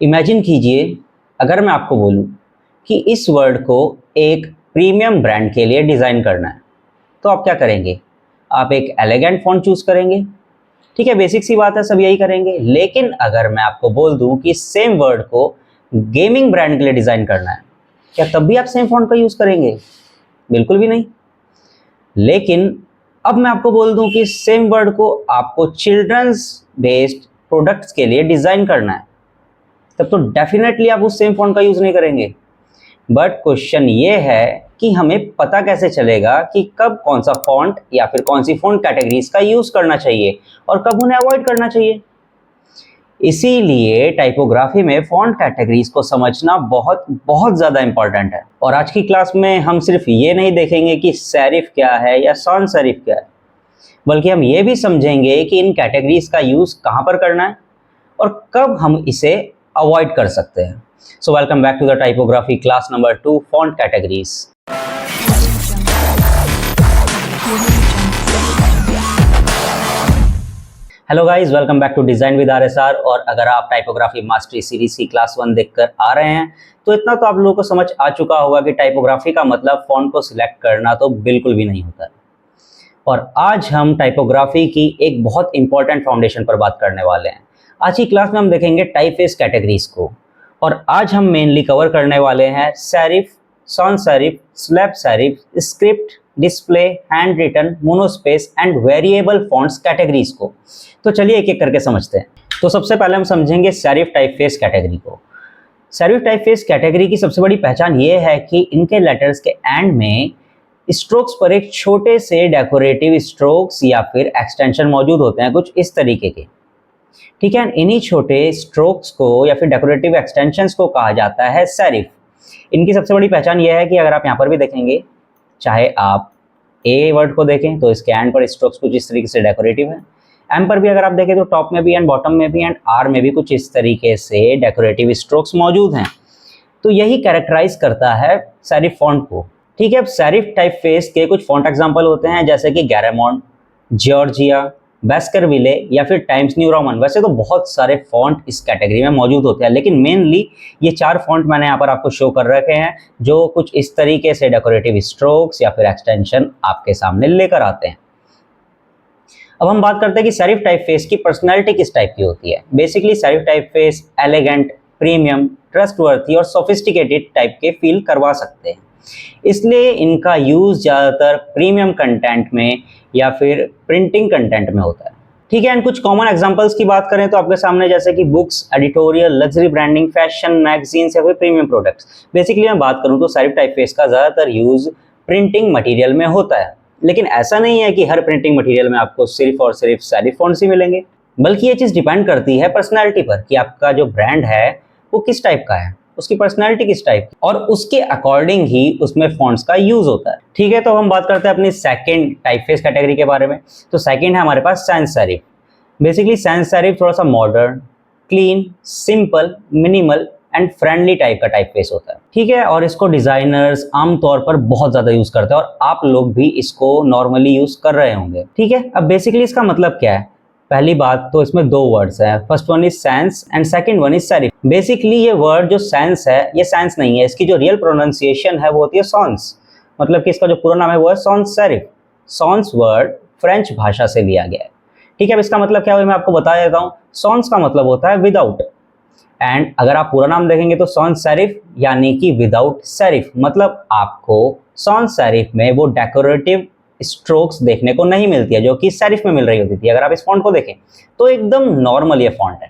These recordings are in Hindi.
इमेजिन कीजिए, अगर मैं आपको बोलूं कि इस वर्ड को एक प्रीमियम ब्रांड के लिए डिज़ाइन करना है, तो आप क्या करेंगे? आप एक एलिगेंट फ़ॉन्ट चूज़ करेंगे। ठीक है, बेसिक सी बात है, सब यही करेंगे। लेकिन अगर मैं आपको बोल दूं कि सेम वर्ड को गेमिंग ब्रांड के लिए डिज़ाइन करना है, क्या तब भी आप सेम फ़ॉन्ट का यूज़ करेंगे? बिल्कुल भी नहीं। लेकिन अब मैं आपको बोल दूं कि सेम वर्ड को आपको चिल्ड्रंस बेस्ड प्रोडक्ट्स के लिए डिज़ाइन करना है, तब तो डेफिनेटली आप उस सेम फ़ॉन्ट का यूज़ नहीं करेंगे। बट क्वेश्चन ये है कि हमें पता कैसे चलेगा कि कब कौन सा फ़ॉन्ट या फिर कौन सी फ़ॉन्ट कैटेगरीज का यूज़ करना चाहिए और कब उन्हें अवॉइड करना चाहिए। इसीलिए टाइपोग्राफी में फ़ॉन्ट कैटेगरीज को समझना बहुत बहुत ज़्यादा इंपॉर्टेंट है। और आज की क्लास में हम सिर्फ ये नहीं देखेंगे कि सेरिफ क्या है या सॉन्स सेरिफ क्या है, बल्कि हम ये भी समझेंगे कि इन कैटेगरीज का यूज़ कहाँ पर करना है और कब हम इसे अवॉइड कर सकते हैं। So welcome back to the typography class number 2, font categories. Hello guys, welcome back to design with RSR। और अगर आप टाइपोग्राफी मास्टरी सीरीज की क्लास 1 देखकर आ रहे हैं तो इतना तो आप लोगों को समझ आ चुका होगा कि टाइपोग्राफी का मतलब फ़ॉन्ट को सिलेक्ट करना तो बिल्कुल भी नहीं होता है। और आज हम टाइपोग्राफी की एक बहुत इंपॉर्टेंट फाउंडेशन पर बात करने वाले हैं। आज की क्लास में हम देखेंगे टाइपफेस कैटेगरीज को, और आज हम मेनली कवर करने वाले हैं serif, sans serif, slab serif, script, display, hand written, monospace and variable fonts categories को। तो चलिए एक एक करके समझते हैं। तो सबसे पहले हम समझेंगे सेरिफ टाइपफेस कैटेगरी को। सेरिफ टाइपफेस कैटेगरी की सबसे बड़ी पहचान ये है कि इनके लेटर्स के एंड में स्ट्रोक्स पर एक छोटे से डेकोरेटिव स्ट्रोक्स या फिर एक्सटेंशन मौजूद होते हैं, कुछ इस तरीके के। ठीक है, इन्हीं छोटे स्ट्रोक्स को या फिर डेकोरेटिव एक्सटेंशंस को कहा जाता है सेरिफ। इनकी सबसे बड़ी पहचान यह है कि अगर आप यहाँ पर भी देखेंगे, चाहे आप ए वर्ड को देखें तो इसके एंड पर स्ट्रोक्स कुछ इस तरीके से डेकोरेटिव है। एम पर भी अगर आप देखें तो टॉप में भी एंड बॉटम में भी एंड आर में भी कुछ इस तरीके से डेकोरेटिव स्ट्रोक्स मौजूद हैं। तो यही कैरेक्टराइज करता है सेरिफ फॉन्ट को। ठीक है, अब सेरिफ टाइपफेस के कुछ फॉन्ट एग्जाम्पल होते हैं, जैसे कि गैरामॉन्ट, जॉर्जिया, बेस्करविले या फिर टाइम्स न्यू रोमन। वैसे तो बहुत सारे फॉन्ट इस कैटेगरी में मौजूद होते हैं, लेकिन मेनली ये 4 फॉन्ट मैंने यहाँ पर आपको शो कर रखे हैं, जो कुछ इस तरीके से डेकोरेटिव स्ट्रोक्स या फिर एक्सटेंशन आपके सामने लेकर आते हैं। अब हम बात करते हैं कि सेरिफ टाइपफेस की पर्सनैलिटी किस टाइप की होती है। Basically serif typeface elegant, premium, trustworthy और सोफिस्टिकेटेड टाइप के फील करवा सकते हैं। इसलिए इनका यूज़ ज़्यादातर प्रीमियम कंटेंट में या फिर प्रिंटिंग कंटेंट में होता है। ठीक है, एंड कुछ कॉमन एग्जांपल्स की बात करें तो आपके सामने जैसे कि books, editorial, luxury branding, fashion, magazines या फिर प्रीमियम प्रोडक्ट्स। बेसिकली मैं बात करूं तो सेरिफ टाइपफेस का ज़्यादातर यूज़ प्रिंटिंग मटेरियल में होता है, लेकिन ऐसा नहीं है कि हर प्रिंटिंग मटेरियल में आपको सिर्फ और सिर्फ सेरिफ फॉन्ट्स ही मिलेंगे, बल्कि ये चीज़ डिपेंड करती है पर्सनैलिटी पर कि आपका जो ब्रांड है वो किस टाइप का है, उसकी पर्सनैलिटी किस टाइप की, और उसके अकॉर्डिंग ही उसमें फॉन्ट्स का यूज होता है। ठीक है, तो हम बात करते हैं अपनी सेकंड टाइपफेस कैटेगरी के बारे में। तो सेकंड है हमारे पास sans serif. Basically sans serif थोड़ा सा modern, clean, simple, minimal and friendly type का टाइपफेस होता है। ठीक है, और इसको डिजाइनर्स आमतौर पर बहुत ज्यादा यूज करते हैं और आप लोग भी इसको नॉर्मली यूज कर रहे होंगे। ठीक है, अब बेसिकली इसका मतलब क्या है? पहली बात तो इसमें 2 वर्ड्स हैं, first one is sans and second one is serif. Basically ये वर्ड जो सैंस है ये सैंस नहीं है, इसकी जो रियल प्रोनाउंसिएशन है वो होती है सॉन्स, मतलब कि इसका जो पूरा नाम है वो है सॉन्स सेरिफ। सॉन्स वर्ड फ्रेंच भाषा से लिया गया है। ठीक है, अब इसका मतलब क्या है मैं आपको बता देता हूँ। सॉन्स का मतलब होता है विदाउट, एंड अगर आप पूरा नाम देखेंगे तो सॉन्स सेरिफ यानी कि विदाउट सेरिफ, मतलब आपको सॉन्स सेरिफ में वो डेकोरेटिव स्ट्रोक्स देखने को नहीं मिलती है जो कि सेरिफ में मिल रही होती थी। अगर आप इस फॉन्ट को देखें तो एकदम नॉर्मल ये फॉन्ट है।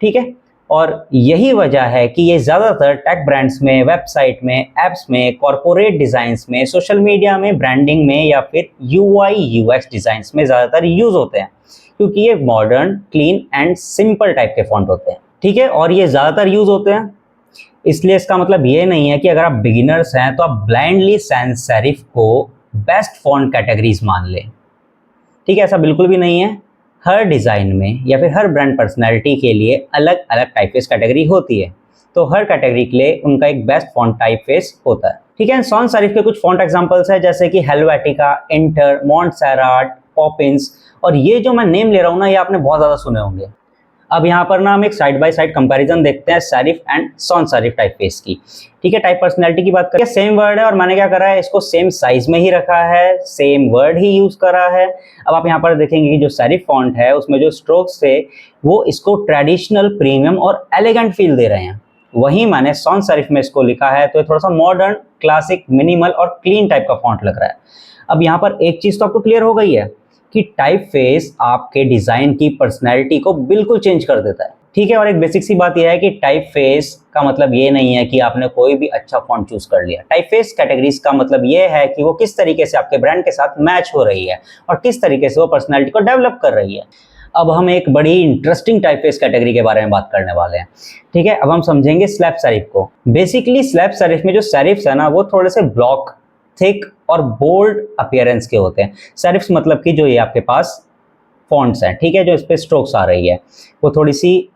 ठीक है, और यही वजह है कि ये ज़्यादातर टेक ब्रांड्स में, वेबसाइट में, एप्स में, कॉर्पोरेट डिज़ाइंस में, सोशल मीडिया में, ब्रांडिंग में या फिर UI UX डिज़ाइंस में ज़्यादातर यूज़ होते हैं, क्योंकि ये modern, clean and simple type के फॉन्ट होते हैं। ठीक है, और ये ज़्यादातर यूज़ होते हैं, इसलिए इसका मतलब ये नहीं है कि अगर आप बिगिनर्स हैं तो आप ब्लाइंडली सैंस सेरिफ को बेस्ट फॉन्ट कैटेगरीज मान लें। ठीक है, ऐसा बिल्कुल भी नहीं है। हर डिज़ाइन में या फिर हर ब्रांड पर्सनैलिटी के लिए अलग अलग टाइपफेस कैटेगरी होती है, तो हर कैटेगरी के लिए उनका एक बेस्ट फॉन्ट टाइपफेस होता है। ठीक है, सॉन्स सेरिफ के कुछ फॉन्ट एग्जांपल्स है, जैसे कि हेलवेटिका, इंटर, मॉन्टसेराट, पॉपिंस, और ये जो मैं नेम ले रहा हूँ ना ये आपने बहुत ज़्यादा सुने होंगे। अब यहाँ पर ना हम एक साइड बाय साइड कंपैरिजन देखते हैं सेरिफ एंड सॉन्स सेरिफ टाइपफेस की। ठीक है, टाइप पर्सनैलिटी की बात करें, सेम वर्ड है और मैंने क्या करा है, इसको सेम साइज में ही रखा है, सेम वर्ड ही यूज करा है। अब आप यहाँ पर देखेंगे कि जो सेरिफ फॉन्ट है उसमें जो स्ट्रोक्स थे वो इसको ट्रेडिशनल, प्रीमियम और एलिगेंट फील दे रहे हैं। वहीं मैंने सॉन्स सेरिफ में इसको लिखा है तो ये थोड़ा सा मॉडर्न, क्लासिक, मिनिमल और क्लीन टाइप का फॉन्ट लग रहा है। अब यहाँ पर एक चीज तो आपको क्लियर हो गई है कि टाइप फेस आपके डिजाइन की पर्सनैलिटी को बिल्कुल चेंज कर देता है। ठीक है, और एक बेसिक सी बात यह है कि टाइप फेस का मतलब ये नहीं है कि आपने कोई भी अच्छा फॉन्ट चूज कर लिया। टाइप फेस कैटेगरीज का मतलब ये है कि वो किस तरीके से आपके ब्रांड के साथ मैच हो रही है और किस तरीके से वो पर्सनैलिटी को डेवलप कर रही है। अब हम एक बड़ी इंटरेस्टिंग टाइप फेस कैटेगरी के बारे में बात करने वाले हैं। ठीक है, अब हम समझेंगे स्लैब सेरिफ को। बेसिकली स्लैब सेरिफ में जो सेरिफ्स है ना वो थोड़े से ब्लॉक, थिक और बोल्ड अपीयरेंस के होते हैं। सेरिफ्स मतलब कि जो ये आपके पास फॉन्ट्स हैं, ठीक है, जो इस पे स्ट्रोक्स आ रही है वो थोड़ी सी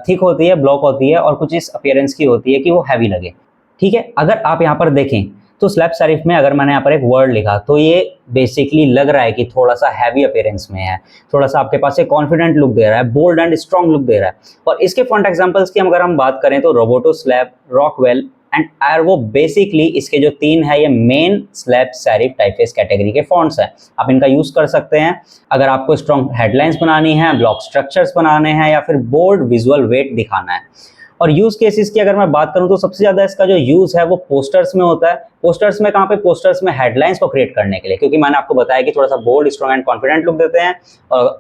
थिक होती है, ब्लॉक होती है और कुछ इस अपीयरेंस की होती है कि वो हैवी लगे। ठीक है, अगर आप यहाँ पर देखें तो स्लैब सेरिफ में अगर मैंने यहाँ पर एक वर्ड लिखा तो ये बेसिकली लग रहा है कि थोड़ा सा हैवी अपीयरेंस में है, थोड़ा सा आपके पास एक कॉन्फिडेंट लुक दे रहा है, बोल्ड एंड स्ट्रॉन्ग लुक दे रहा है। और इसके फॉन्ट एग्जांपल्स की अगर हम बात करें तो Roboto slab, Rockwell and Arvo, basically इसके जो तीन है ये main slab serif typeface category के फॉन्ट्स हैं। आप इनका यूज कर सकते हैं अगर आपको स्ट्रॉन्ग हेडलाइंस बनानी है, ब्लॉक स्ट्रक्चर्स बनाने हैं या फिर बोल्ड विजुअल वेट दिखाना है। और यूज केसेस की अगर मैं बात करूं तो सबसे ज्यादा इसका जो यूज है वो पोस्टर्स में होता है। पोस्टर्स में कहाँ पे? पोस्टर्स में हेडलाइंस को क्रिएट करने के लिए, क्योंकि मैंने आपको बताया कि थोड़ा सा bold, strong and confident look देते हैं।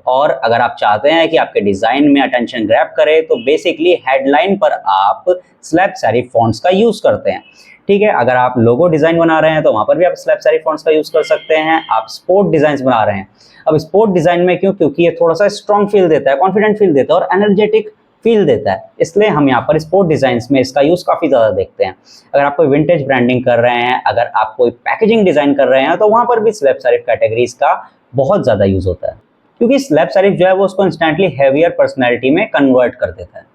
और अगर आप चाहते हैं कि आपके डिजाइन में अटेंशन ग्रैब करे तो बेसिकली हेडलाइन पर आप स्लैब सेरिफ फॉन्ट्स का यूज करते हैं। ठीक है, अगर आप लोगो डिजाइन बना रहे हैं तो वहां पर भी आप स्लैब सेरिफ फॉन्ट्स का यूज कर सकते हैं। आप स्पोर्ट डिजाइन बना रहे हैं, अब स्पोर्ट डिजाइन में क्यों? क्योंकि ये थोड़ा सा स्ट्रॉन्ग फील देता है, कॉन्फिडेंट फील देता है और एनर्जेटिक फील देता है, इसलिए हम यहाँ पर स्पोर्ट डिजाइन में इसका यूज काफी ज्यादा देखते हैं। अगर आप कोई विंटेज ब्रांडिंग कर रहे हैं, अगर आप कोई पैकेजिंग डिजाइन कर रहे हैं तो वहां पर भी स्लैब सेरिफ कैटेगरीज का बहुत ज्यादा यूज होता है, क्योंकि स्लैब सेरिफ जो है वो उसको इंस्टेंटली हैवियर पर्सनैलिटी में कन्वर्ट कर देता है।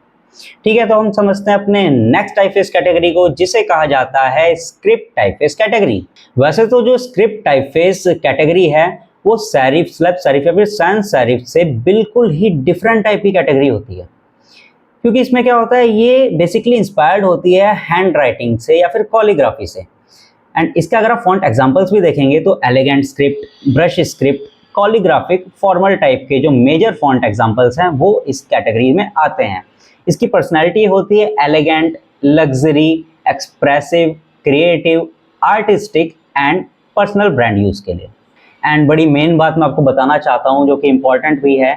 ठीक है, तो हम समझते हैं अपने नेक्स्ट टाइपफेस कैटेगरी को, जिसे कहा जाता है स्क्रिप्ट टाइपफेस कैटेगरी। वैसे तो जो स्क्रिप्ट टाइपफेस कैटेगरी है वो सेरिफ, स्लैब सेरिफ या फिर सैंस सेरिफ से बिल्कुल ही डिफरेंट टाइप की कैटेगरी होती है, क्योंकि इसमें क्या होता है, ये बेसिकली इंस्पायर्ड होती है हैंड राइटिंग से या फिर कॉलीग्राफी से। एंड इसके अगर आप फॉन्ट एग्जांपल्स भी देखेंगे तो elegant script, brush script, calligraphic, formal type के जो मेजर फॉन्ट एग्जांपल्स हैं वो इस कैटेगरी में आते हैं। इसकी पर्सनैलिटी होती है elegant, luxury, expressive, creative, artistic and personal brand use के लिए। एंड बड़ी मेन बात मैं आपको बताना चाहता हूँ जो कि इंपॉर्टेंट भी है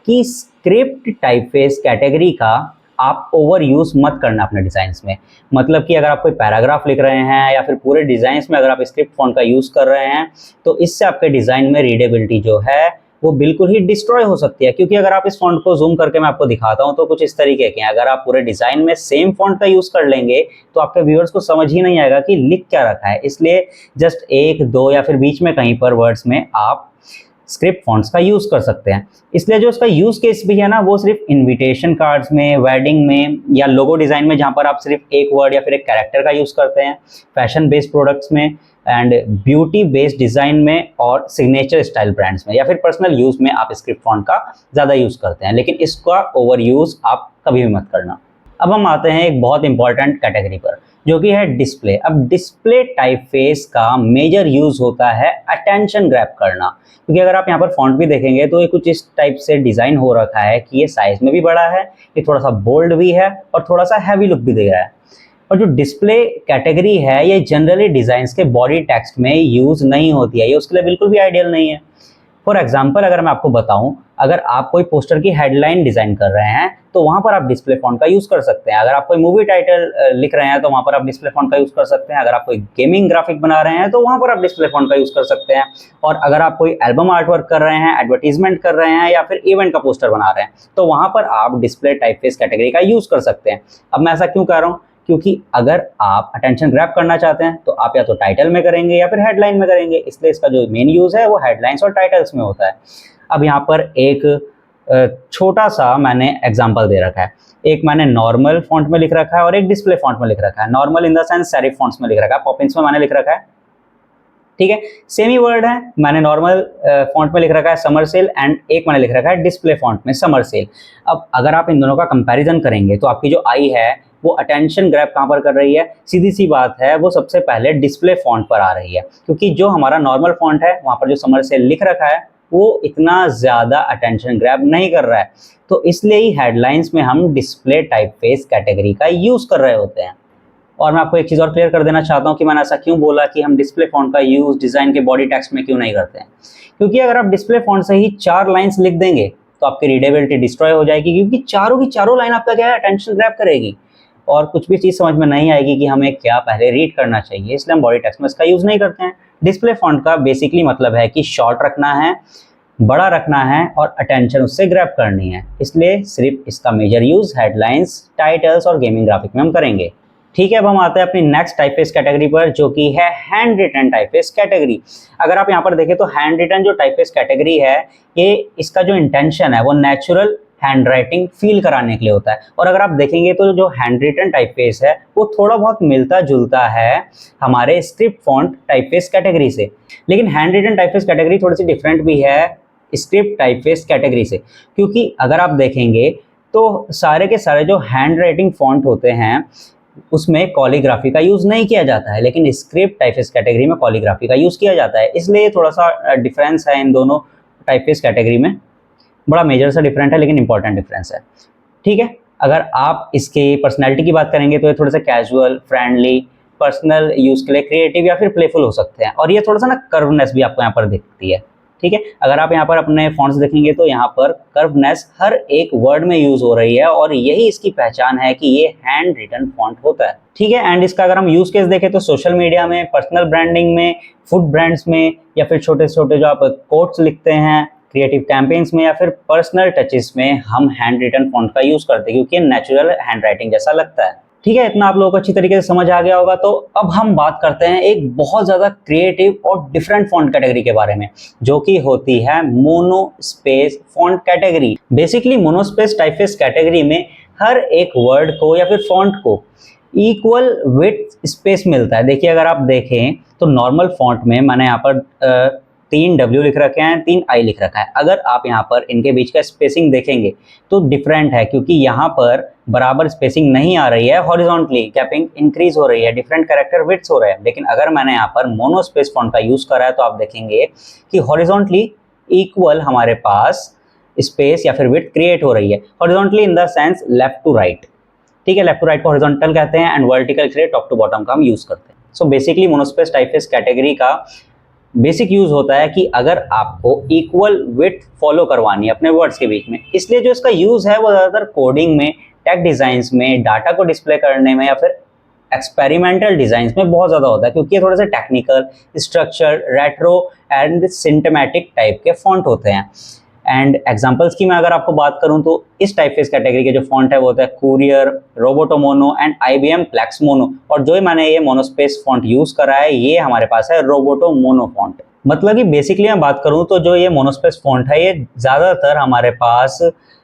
कि स्क्रिप्ट टाइपफेस कैटेगरी का आप ओवर यूज मत करना अपने डिजाइन्स में। मतलब कि अगर आप कोई पैराग्राफ लिख रहे हैं या फिर पूरे डिजाइन्स में अगर आप स्क्रिप्ट फॉन्ट का यूज कर रहे हैं तो इससे आपके डिजाइन में रीडेबिलिटी जो है वो बिल्कुल ही डिस्ट्रॉय हो सकती है। क्योंकि अगर आप इस फॉन्ट को जूम करके मैं आपको दिखाता हूं तो कुछ इस तरीके के हैं, अगर आप पूरे डिजाइन में सेम फॉन्ट का यूज कर लेंगे तो आपके व्यूअर्स को समझ ही नहीं आएगा कि लिख क्या रखा है। इसलिए जस्ट एक, दो या फिर बीच में कहीं पर वर्ड्स में आप स्क्रिप्ट फॉन्ट्स का यूज कर सकते हैं। इसलिए जो इसका यूज केस भी है ना वो सिर्फ इनविटेशन कार्ड्स में, वेडिंग में या लोगो डिजाइन में, जहां पर आप सिर्फ एक वर्ड या फिर एक कैरेक्टर का यूज करते हैं, फैशन बेस्ड प्रोडक्ट्स में एंड ब्यूटी बेस्ड डिजाइन में और सिग्नेचर स्टाइल ब्रांड्स में या फिर पर्सनल यूज में आप स्क्रिप्ट फॉन्ट का ज्यादा यूज करते हैं, लेकिन इसका ओवर यूज आप कभी भी मत करना। अब हम आते हैं एक बहुत इंपॉर्टेंट कैटेगरी पर जो कि है डिस्प्ले। अब डिस्प्ले टाइपफेस का मेजर यूज होता है अटेंशन ग्रैब करना, क्योंकि अगर आप यहाँ पर फॉन्ट भी देखेंगे तो ये कुछ इस टाइप से डिजाइन हो रखा है कि ये साइज में भी बड़ा है, ये थोड़ा सा बोल्ड भी है और थोड़ा सा हैवी लुक भी दे रहा है। और जो डिस्प्ले कैटेगरी है ये जनरली डिजाइन्स के बॉडी टेक्स्ट में यूज नहीं होती है, ये उसके लिए बिल्कुल भी आइडियल नहीं है। फॉर एग्जाम्पल अगर मैं आपको बताऊं, अगर आप कोई पोस्टर की हेडलाइन डिजाइन कर रहे हैं तो वहां पर आप डिस्प्ले फॉन्ट का यूज कर सकते हैं। अगर आप कोई मूवी टाइटल लिख रहे हैं तो वहां पर आप डिस्प्ले फॉन्ट का यूज कर सकते हैं। अगर आप कोई गेमिंग ग्राफिक बना रहे हैं तो वहां पर आप डिस्प्ले फॉन्ट का यूज कर सकते हैं। और अगर आप कोई एल्बम आर्ट वर्क कर रहे हैं, एडवर्टीजमेंट कर रहे हैं या फिर इवेंट का पोस्टर बना रहे हैं तो वहां पर आप डिस्प्ले टाइपफेस कैटेगरी का यूज कर सकते हैं। अब मैं ऐसा क्यों कह रहा हूँ? क्योंकि अगर आप अटेंशन ग्रैब करना चाहते हैं तो आप या तो टाइटल में करेंगे या फिर हेडलाइन में करेंगे, इसलिए इसका जो मेन यूज है वो हेडलाइंस और टाइटल्स में होता है। अब यहाँ पर एक छोटा सा मैंने एग्जांपल दे रखा है, एक मैंने नॉर्मल फॉन्ट में लिख रखा है और एक डिस्प्ले फॉन्ट में लिख रखा है। Normal in the sans serif fonts में लिख रखा है, पॉपिंस में मैंने लिख रखा है ठीक है, सेम ही वर्ड है, मैंने नॉर्मल फॉन्ट में लिख रखा है समर सेल एंड एक मैंने लिख रखा है डिस्प्ले फॉन्ट में समर सेल। अब अगर आप इन दोनों का कंपैरिजन करेंगे तो आपकी जो आई है वो अटेंशन ग्रैब कहाँ पर कर रही है, सीधी सी बात है वो सबसे पहले डिस्प्ले फॉन्ट पर आ रही है, क्योंकि जो हमारा नॉर्मल फॉन्ट है वहाँ पर जो समर सेल लिख रखा है वो इतना ज़्यादा अटेंशन ग्रैब नहीं कर रहा है, तो इसलिए ही हेडलाइंस में हम डिस्प्ले टाइपफेस कैटेगरी का यूज़ कर रहे होते हैं। और मैं आपको एक चीज़ और क्लियर कर देना चाहता हूँ कि मैंने ऐसा क्यों बोला कि हम डिस्प्ले फॉन्ट का यूज़ डिज़ाइन के बॉडी टेक्स्ट में क्यों नहीं करते हैं, क्योंकि अगर आप डिस्प्ले फॉन्ट से ही 4 लाइन्स लिख देंगे तो आपकी रीडेबिलिटी डिस्ट्रॉय हो जाएगी, क्योंकि चारों की चारों लाइन आपका क्या है अटेंशन ग्रैब करेगी और कुछ भी चीज़ समझ में नहीं आएगी कि हमें क्या पहले रीड करना चाहिए, इसलिए हम बॉडी टेक्स्ट में इसका यूज़ नहीं करते हैं। डिस्प्ले फॉन्ट का बेसिकली मतलब है कि शॉर्ट रखना है, बड़ा रखना है और अटेंशन उससे ग्रैब करनी है, इसलिए सिर्फ इसका मेजर यूज़ हेडलाइंस, टाइटल्स और गेमिंग ग्राफिक में हम करेंगे। ठीक है, अब हम आते हैं अपनी नेक्स्ट टाइपफेस कैटेगरी पर जो कि है हैंड रिटन टाइपफेस कैटेगरी। अगर आप यहाँ पर देखें तो हैंड रिटन जो टाइपफेस कैटेगरी है ये इसका जो इंटेंशन है वो नेचुरल हैंड राइटिंग फील कराने के लिए होता है, और अगर आप देखेंगे तो जो हैंड रिटन टाइपफेस है वो थोड़ा बहुत मिलता जुलता है हमारे स्क्रिप्ट फॉन्ट टाइपफेस कैटेगरी से, लेकिन हैंड रिटन टाइपफेस कैटेगरी थोड़ी सी डिफरेंट भी है स्क्रिप्ट टाइपफेस कैटेगरी से, क्योंकि अगर आप देखेंगे तो सारे के सारे जो हैंड राइटिंग फॉन्ट होते हैं उसमें कॉलीग्राफी का यूज़ नहीं किया जाता है, लेकिन स्क्रिप्ट टाइपफेस कैटेगरी में कॉलीग्राफी का यूज़ किया जाता है, इसलिए थोड़ा सा डिफरेंस है इन दोनों टाइपफेस कैटेगरी में, बड़ा मेजर सा डिफरेंट है लेकिन इंपॉर्टेंट डिफरेंस है। ठीक है, अगर आप इसके पर्सनैलिटी की बात करेंगे तो ये थोड़ा सा कैजुअल, फ्रेंडली, पर्सनल यूज़ के लिए क्रिएटिव या फिर प्लेफुल हो सकते हैं, और ये थोड़ा सा ना कर्वनेस भी आपको यहाँ पर दिखती है। ठीक है, अगर आप यहाँ पर अपने फॉन्ट्स देखेंगे तो यहाँ पर कर्वनेस हर एक वर्ड में यूज हो रही है और यही इसकी पहचान है कि ये हैंड रिटन फॉन्ट होता है। ठीक है, एंड इसका अगर हम यूज केस देखें तो सोशल मीडिया में, पर्सनल ब्रांडिंग में, फूड ब्रांड्स में, या फिर छोटे छोटे जो आप कोट्स लिखते हैं क्रिएटिव कैंपेन्स में, या फिर पर्सनल टचेस में हम हैंड रिटन फॉन्ट का यूज करते हैं क्योंकि ये नेचुरल हैंड राइटिंग जैसा लगता है। ठीक है, इतना आप लोगों को अच्छी तरीके से समझ आ गया होगा, तो अब हम बात करते हैं एक बहुत ज़्यादा क्रिएटिव और डिफरेंट फॉन्ट कैटेगरी के बारे में जो कि होती है monospace font category. Basically monospace typeface category में हर एक वर्ड को या फिर फॉन्ट को इक्वल विड्थ स्पेस मिलता है। देखिए, अगर आप देखें तो नॉर्मल फॉन्ट में मैंने यहाँ पर 3 W लिख रखे हैं, 3 I लिख रखा है, अगर आप यहाँ पर इनके बीच का स्पेसिंग देखेंगे तो डिफरेंट है, क्योंकि यहाँ पर बराबर स्पेसिंग नहीं आ रही है, हॉरिजॉन्टली गैपिंग इंक्रीज हो रही है, डिफरेंट कैरेक्टर विड्थ्स हो रहे हैं। लेकिन अगर मैंने यहाँ पर मोनोस्पेस फॉन्ट का यूज़ करा है तो आप देखेंगे कि हॉरिजॉन्टली इक्वल हमारे पास स्पेस या फिर विड्थ क्रिएट हो रही है, horizontally in the sense left to right. ठीक है, लेफ्ट टू राइट को हॉरिजॉन्टल कहते हैं एंड वर्टिकल के लिए टॉप टू बॉटम का हम यूज़ करते हैं। So basically monospace typeface category का बेसिक यूज होता है कि अगर आपको इक्वल विड्थ फॉलो करवानी है अपने वर्ड्स के बीच में, इसलिए जो इसका यूज है वो ज़्यादातर कोडिंग में, टेक्स्ट डिजाइंस में, डाटा को डिस्प्ले करने में या फिर एक्सपेरिमेंटल डिजाइंस में बहुत ज़्यादा होता है, क्योंकि ये थोड़े से technical, structure, retro and systematic type के फॉन्ट होते हैं। एंड एग्जांपल्स की मैं अगर आपको बात करूं तो इस टाइपफेस कैटेगरी के जो फॉन्ट है वो होता है Courier, Roboto Mono and IBM Plex Mono, और जो मैंने ये मोनोस्पेस फॉन्ट यूज करा है ये हमारे पास है रोबोटो मोनो फॉन्ट। मतलब कि बेसिकली मैं बात करूं तो जो ये मोनोस्पेस फॉन्ट है ये ज़्यादातर हमारे पास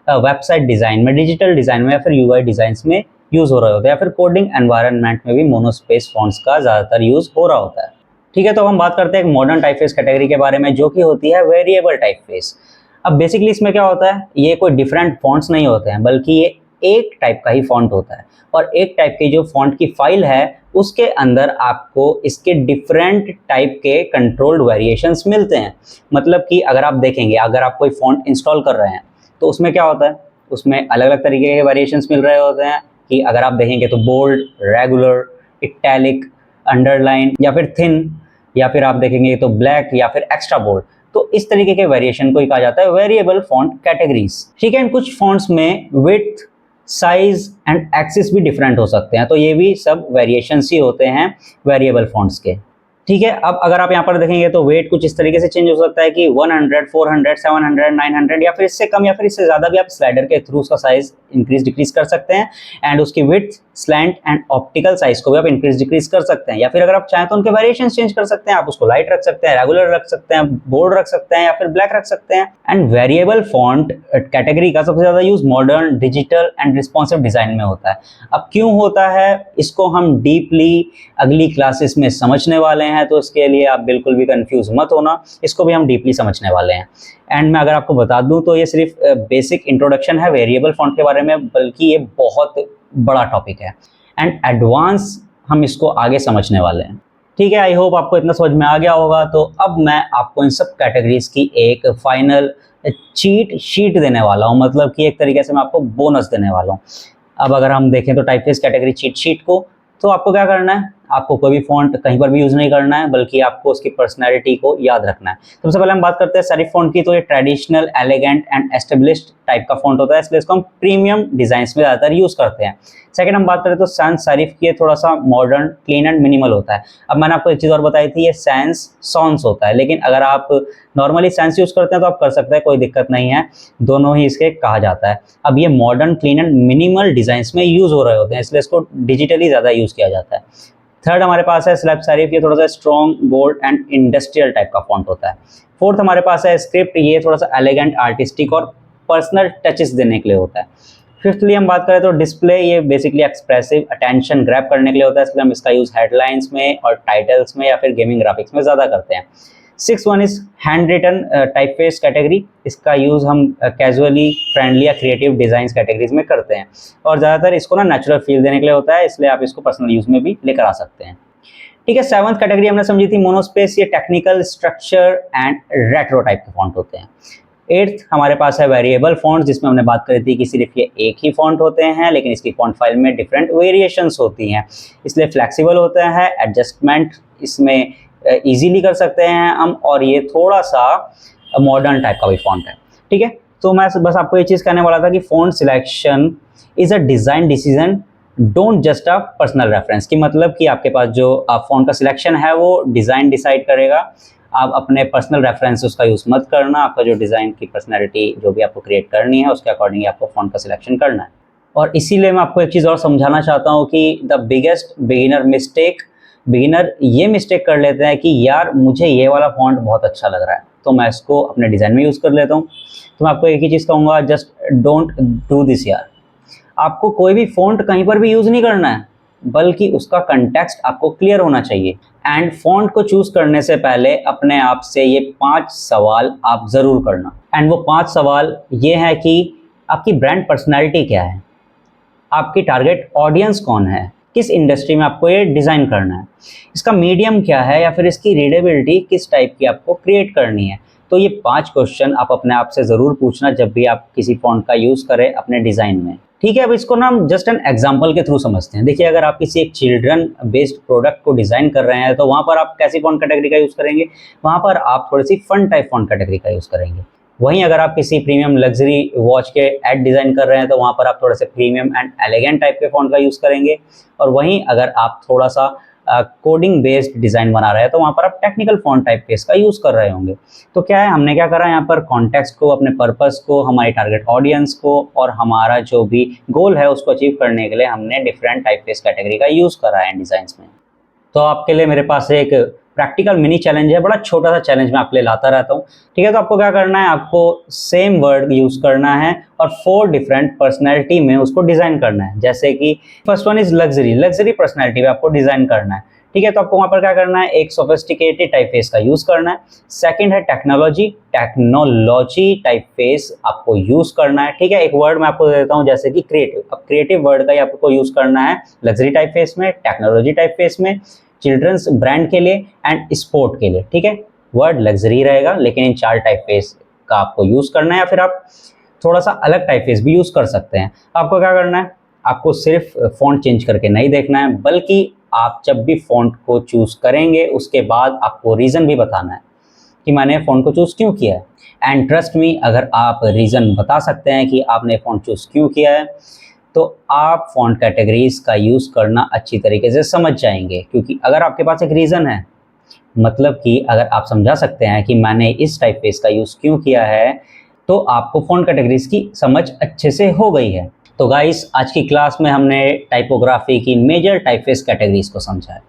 वेबसाइट डिज़ाइन में, डिजिटल डिज़ाइन में या फिर UI डिज़ाइंस में यूज़ हो रहे होते हैं, या फिर कोडिंग एनवायरनमेंट में भी मोनोस्पेस फॉन्ट्स का ज़्यादातर यूज़ हो रहा होता है। ठीक है, तो हम बात करते हैं एक मॉडर्न टाइपफेस कैटेगरी के बारे में जो कि होती है वेरिएबल टाइपफेस। अब बेसिकली इसमें क्या होता है, ये कोई डिफरेंट फॉन्ट्स नहीं होते हैं, बल्कि ये एक टाइप का ही फॉन्ट होता है, और एक टाइप की जो फॉन्ट की फाइल है उसके अंदर आपको इसके डिफरेंट टाइप के कंट्रोल्ड वेरिएशंस मिलते हैं। मतलब कि अगर आप देखेंगे, अगर आप कोई फॉन्ट इंस्टॉल कर रहे हैं तो उसमें क्या होता है, उसमें अलग अलग तरीके के वेरिएशंस मिल रहे होते हैं कि अगर आप देखेंगे तो बोल्ड, रेगुलर, इटैलिक, अंडरलाइन या फिर थिन, या फिर आप देखेंगे तो ब्लैक या फिर एक्स्ट्रा बोल्ड। तो इस तरीके के वेरिएशन को ही कहा जाता है वेरिएबल फॉन्ट कैटेगरीज। ठीक है, कुछ फॉन्ट्स में विड्थ, साइज एंड एक्सिस भी डिफरेंट हो सकते हैं, तो ये भी सब वेरिएशंस ही होते हैं वेरिएबल फॉन्ट्स के। ठीक है, अब अगर आप यहाँ पर देखेंगे तो वेट कुछ इस तरीके से चेंज हो सकता है कि 100, 400, 700, 900 या फिर इससे कम या फिर इससे ज़्यादा भी आप स्लाइडर के थ्रू उसका साइज इंक्रीज डिक्रीज कर सकते हैं, एंड उसकी width, slant and optical size को भी आप इंक्रीज डिक्रीज कर सकते हैं, या फिर अगर आप चाहें तो उनके वेरिएशन चेंज कर सकते हैं। आप उसको लाइट रख सकते हैं, रेगुलर रख सकते हैं, बोल्ड रख सकते हैं या फिर ब्लैक रख सकते हैं। एंड वेरिएबल फॉन्ट कैटेगरी का सबसे ज़्यादा use modern, digital and responsive design में होता है। अब क्यों होता है इसको हम डीपली अगली क्लासेस में समझने वाले हैं, तो इसके लिए आप बिल्कुल भी कंफ्यूज मत होना, इसको भी हम डीपली समझने वाले हैं। एंड मैं अगर आपको बता दूं तो ये सिर्फ बेसिक इंट्रोडक्शन है वेरिएबल फॉन्ट के बारे में, बल्कि ये बहुत बड़ा टॉपिक है एंड एडवांस हम इसको आगे समझने वाले हैं। ठीक है, आई होप आपको इतना समझ में आ गया होगा। तो अब मैं आपको इन सब कैटेगरीज की एक फाइनल चीट शीट देने वाला हूँ, मतलब कि एक तरीके से मैं आपको बोनस देने वाला हूँ। अब अगर हम देखें तो टाइपफेस कैटेगरी चीट शीट को, तो आपको क्या करना है, आपको कोई भी फॉन्ट कहीं पर भी यूज़ नहीं करना है, बल्कि आपको उसकी पर्सनैलिटी को याद रखना है। सबसे पहले हम बात करते हैं सेरिफ फॉन्ट की। तो ये traditional, elegant and established type का फॉन्ट होता है, इसलिए इसको हम प्रीमियम डिजाइन्स में ज़्यादातर यूज़ करते हैं। सेकंड हम बात करें तो सैंस सेरिफ की, थोड़ा सा मॉडर्न, क्लीन एंड मिनिमल होता है। अब मैंने आपको एक चीज़ और बताई थी, ये सैंस सॉन्स होता है, लेकिन अगर आप नॉर्मली सैंस यूज़ करते हैं तो आप कर सकते हैं, कोई दिक्कत नहीं है, दोनों ही इसके कहा जाता है। अब ये modern, clean and minimal designs में यूज़ हो रहे होते हैं, इसलिए इसको डिजिटली ज़्यादा यूज़ किया जाता है। थर्ड हमारे पास है स्लैब सेरिफ, ये थोड़ा सा strong, bold and industrial type का फॉन्ट होता है। फोर्थ हमारे पास है स्क्रिप्ट, ये थोड़ा सा एलिगेंट, आर्टिस्टिक और पर्सनल टचेस देने के लिए होता है। फिफ्थली हम बात करें तो डिस्प्ले, ये बेसिकली एक्सप्रेसिव, अटेंशन ग्रैब करने के लिए होता है, इसलिए हम इसका यूज़ हेडलाइंस में और टाइटल्स में या फिर गेमिंग ग्राफिक्स में ज़्यादा करते हैं। Six one is handwritten typeface category, इसका यूज़ हम कैजुअली, फ्रेंडली या क्रिएटिव डिज़ाइंस कैटेगरीज में करते हैं, और ज़्यादातर इसको ना नेचुरल फील देने के लिए होता है, इसलिए आप इसको पर्सनल यूज़ में भी लेकर आ सकते हैं। ठीक है, सेवंथ कैटेगरी हमने समझी थी मोनोस्पेस, ये technical, structure and retro type के फॉन्ट होते हैं। एट्थ हमारे पास है वेरिएबल फॉन्ट, जिसमें हमने बात करी थी कि सिर्फ ये एक ही फॉन्ट होते हैं, लेकिन इसकी फॉन्ट फाइल में डिफरेंट वेरिएशंस होती हैं, इसलिए फ्लेक्सिबल होता है, एडजस्टमेंट इसमें इजीली कर सकते हैं हम, और ये थोड़ा सा मॉडर्न टाइप का भी फॉन्ट है। ठीक है, तो मैं बस आपको ये चीज़ कहने वाला था कि font selection is a design decision, don't just a personal reference, की मतलब कि आपके पास जो फॉन्ट का सिलेक्शन है वो डिज़ाइन डिसाइड करेगा, आप अपने पर्सनल रेफरेंस उसका यूज़ मत करना, आपका जो डिज़ाइन की पर्सनैलिटी जो भी आपको क्रिएट करनी है उसके अकॉर्डिंग आपको फॉन्ट का सिलेक्शन करना है। और इसीलिए मैं आपको एक चीज़ और समझाना चाहता हूँ कि the biggest beginner mistake, beginner ये मिस्टेक कर लेते हैं कि यार मुझे ये वाला फॉन्ट बहुत अच्छा लग रहा है, तो मैं इसको अपने डिज़ाइन में यूज़ कर लेता हूँ। तो मैं आपको एक ही चीज़ कहूँगा, जस्ट डोंट डू दिस यार। आपको कोई भी फॉन्ट कहीं पर भी यूज़ नहीं करना है, बल्कि उसका कंटेक्स्ट आपको क्लियर होना चाहिए। एंड फॉन्ट को चूज़ करने से पहले अपने आप से ये 5 सवाल आप ज़रूर करना। एंड वो 5 सवाल ये हैं कि आपकी ब्रांड पर्सनैलिटी क्या है, आपकी टारगेट ऑडियंस कौन है, किस इंडस्ट्री में आपको ये डिज़ाइन करना है, इसका मीडियम क्या है, या फिर इसकी रीडेबिलिटी किस टाइप की आपको क्रिएट करनी है। तो ये 5 क्वेश्चन आप अपने आप से ज़रूर पूछना जब भी आप किसी फॉन्ट का यूज़ करें अपने डिज़ाइन में। ठीक है, अब इसको ना हम जस्ट एन एग्जांपल के थ्रू समझते हैं। देखिए, अगर आप किसी एक चिल्ड्रन बेस्ड प्रोडक्ट को डिज़ाइन कर रहे हैं, तो वहाँ पर आप कैसी फॉन्ट कैटेगरी का यूज़ करेंगे, वहाँ पर आप थोड़ी सी फन टाइप फॉन्ट कैटेगरी का यूज़ करेंगे। वहीं अगर आप किसी प्रीमियम लग्जरी वॉच के एड डिज़ाइन कर रहे हैं, तो वहाँ पर आप थोड़े से प्रीमियम एंड एलिगेंट टाइप के फॉन्ट का यूज़ करेंगे। और वहीं अगर आप थोड़ा सा कोडिंग बेस्ड डिज़ाइन बना रहे हैं, तो वहाँ पर आप टेक्निकल फॉन्ट टाइप फेस का यूज़ कर रहे होंगे। तो क्या है, हमने क्या करा यहाँ पर, कॉन्टेक्स्ट को, अपने पर्पस को, हमारी टारगेट ऑडियंस को और हमारा जो भी गोल है उसको अचीव करने के लिए हमने डिफरेंट टाइप फेस कैटेगरी का यूज़ करा है डिज़ाइंस में। तो आपके लिए मेरे पास एक प्रैक्टिकल मिनी चैलेंज है, बड़ा छोटा सा चैलेंज मैं आपके लिए लाता रहता हूँ। ठीक है, तो आपको क्या करना है, आपको सेम वर्ड यूज़ करना है और 4 डिफरेंट पर्सनैलिटी में उसको डिज़ाइन करना है। जैसे कि first one is luxury, luxury personality में आपको डिज़ाइन करना है। ठीक है, तो आपको वहाँ पर क्या करना है, एक सोफिस्टिकेटेड टाइप फेस का यूज़ करना है। सेकंड है टेक्नोलॉजी, टेक्नोलॉजी टाइप फेस आपको यूज़ करना है। ठीक है, एक वर्ड मैं आपको दे देता हूँ जैसे कि क्रिएटिव। अब क्रिएटिव वर्ड का ही आपको यूज़ करना है लग्जरी टाइप फेस में, टेक्नोलॉजी टाइप फेस में, चिल्ड्रंस ब्रांड के लिए एंड स्पोर्ट के लिए। ठीक है, वर्ड लग्जरी रहेगा, लेकिन इन 4 टाइप फेस का आपको यूज़ करना है, या फिर आप थोड़ा सा अलग टाइप फेस भी यूज़ कर सकते हैं। आपको क्या करना है, आपको सिर्फ फ़ॉन्ट चेंज करके नहीं देखना है, बल्कि आप जब भी फ़ॉन्ट को चूज़ करेंगे उसके बाद आपको रीज़न भी बताना है कि मैंने फ़ॉन्ट को चूज़ क्यों किया है। एंड ट्रस्ट मी, अगर आप रीज़न बता सकते हैं कि आपने फ़ॉन्ट चूज़ क्यों किया है, तो आप फ़ॉन्ट कैटेगरीज़ का यूज़ करना अच्छी तरीके से समझ जाएंगे। क्योंकि अगर आपके पास एक रीज़न है, मतलब कि अगर आप समझा सकते हैं कि मैंने इस टाइप फेस का यूज़ क्यों किया है, तो आपको फ़ॉन्ट कैटेगरीज़ की समझ अच्छे से हो गई है। तो गाइस, आज की क्लास में हमने टाइपोग्राफी की मेजर टाइप फेस कैटेगरीज़ को समझा है।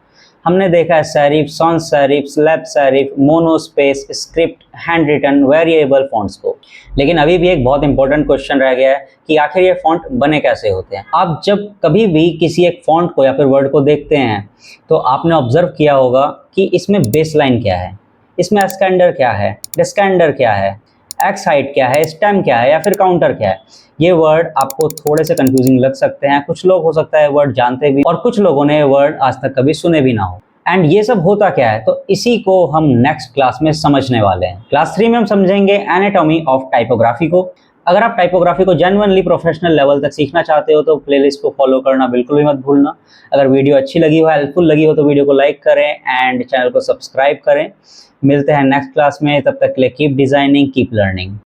हमने देखा है serif, sans serif, slab serif, monospace, script, hand written, variable fonts को। लेकिन अभी भी एक बहुत इंपॉर्टेंट क्वेश्चन रह गया है कि आखिर ये फॉन्ट बने कैसे होते हैं। आप जब कभी भी किसी एक फॉन्ट को या फिर वर्ड को देखते हैं तो आपने ऑब्जर्व किया होगा कि इसमें बेसलाइन क्या है, इसमें स्कैंडर क्या है, डिस्कैंडर क्या है, एक्स हाइट क्या है, स्टेम क्या है या फिर काउंटर क्या है। ये वर्ड आपको थोड़े से कंफ्यूजिंग लग सकते हैं, कुछ लोग हो सकता है वर्ड जानते भी और कुछ लोगों ने ये वर्ड आज तक कभी सुने भी ना हो। एंड ये सब होता क्या है, तो इसी को हम नेक्स्ट क्लास में समझने वाले हैं। क्लास 3 में हम समझेंगे एनाटॉमी ऑफ टाइपोग्राफी को। अगर आप टाइपोग्राफी को जेन्युइनली प्रोफेशनल लेवल तक सीखना चाहते हो तो प्लेलिस्ट को फॉलो करना बिल्कुल भी मत भूलना। अगर वीडियो अच्छी लगी हो, हेल्पफुल लगी हो तो वीडियो को लाइक करें एंड चैनल को सब्सक्राइब करें। मिलते हैं नेक्स्ट क्लास में, तब तक के लिए कीप डिजाइनिंग, कीप लर्निंग।